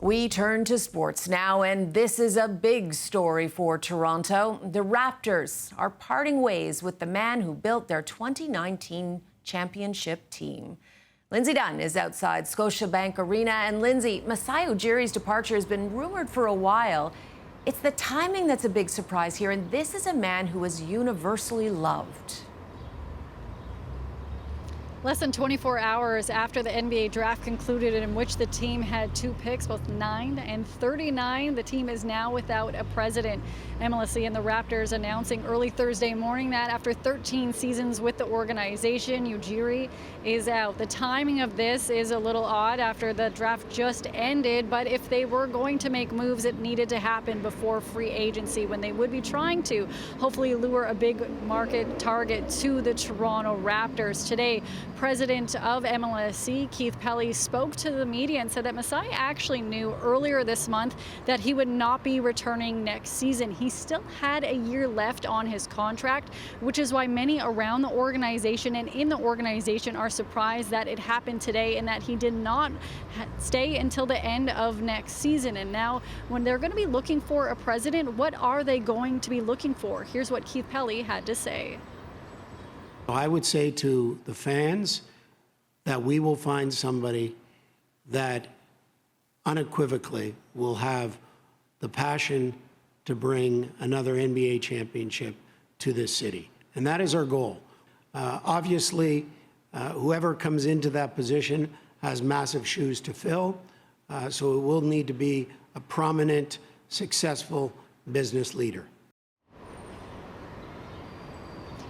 We turn to sports now, and this is a big story for Toronto. The Raptors are parting ways with the man who built their 2019 championship team. Lindsay Dunn is outside Scotiabank Arena, and Lindsay, Masai Ujiri's departure has been rumored for a while. It's the timing that's a big surprise here, and this is a man who is universally loved. Less than 24 hours after the NBA draft concluded, in which the team had two picks, both 9 and 39, the team is now without a president. MLSE and the Raptors announcing early Thursday morning that after 13 seasons with the organization, Ujiri is out. The timing of this is a little odd after the draft just ended, but if they were going to make moves, it needed to happen before free agency, when they would be trying to hopefully lure a big market target to the Toronto Raptors. Today, President of MLSE, Keith Pelly, spoke to the media and said that Masai actually knew earlier this month that he would not be returning next season. He still had a year left on his contract, which is why many around the organization and in the organization are surprised that it happened today and that he did not stay until the end of next season. And now, when they're going to be looking for a president, what are they going to be looking for? Here's what Keith Pelly had to say. I would say to the fans that we will find somebody that unequivocally will have the passion to bring another NBA championship to this city. And that is our goal. Obviously, whoever comes into that position has massive shoes to fill. So it will need to be a prominent, successful business leader.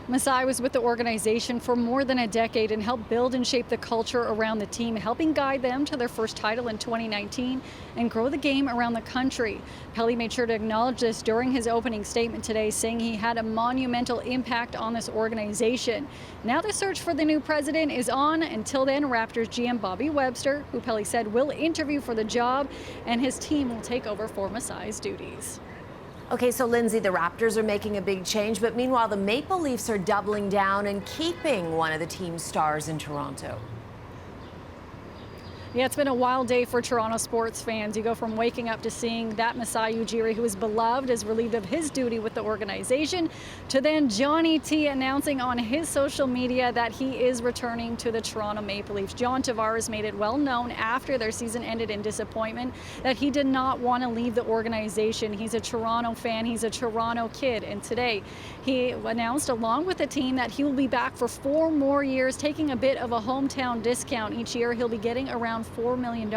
Masai was with the organization for more than a decade and helped build and shape the culture around the team, helping guide them to their first title in 2019 and grow the game around the country. Pelly made sure to acknowledge this during his opening statement today, saying he had a monumental impact on this organization. Now the search for the new president is on. Until then, Raptors GM Bobby Webster, who Pelly said will interview for the job, and his team will take over for Masai's duties. Okay, so Lindsay, the Raptors are making a big change, but meanwhile, the Maple Leafs are doubling down and keeping one of the team's stars in Toronto. Yeah, it's been a wild day for Toronto sports fans. You go from waking up to seeing that Masai Ujiri, who is beloved, is relieved of his duty with the organization, to then Johnny T announcing on his social media that he is returning to the Toronto Maple Leafs. John Tavares made it well known after their season ended in disappointment that he did not want to leave the organization. He's a Toronto fan. He's a Toronto kid. And today he announced, along with the team, that he will be back for 4 more years, taking a bit of a hometown discount each year. He'll be getting around $4 million.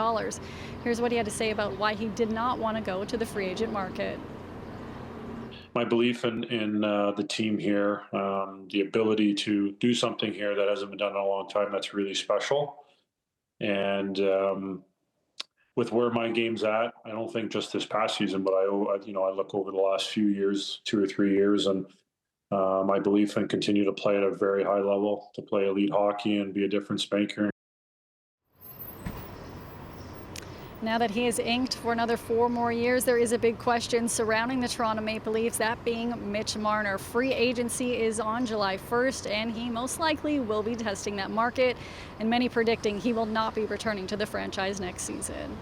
Here's what he had to say about why he did not want to go to the free agent market. My belief in the team here, the ability to do something here that hasn't been done in a long time, that's really special. And with where my game's at, I don't think just this past season, but I look over the last few years, 2 or 3 years, and my belief in continue to play at a very high level, to play elite hockey and be a difference maker. Now that he is inked for another 4 more years, there is a big question surrounding the Toronto Maple Leafs, that being Mitch Marner. Free agency is on July 1st, and he most likely will be testing that market, and many predicting he will not be returning to the franchise next season.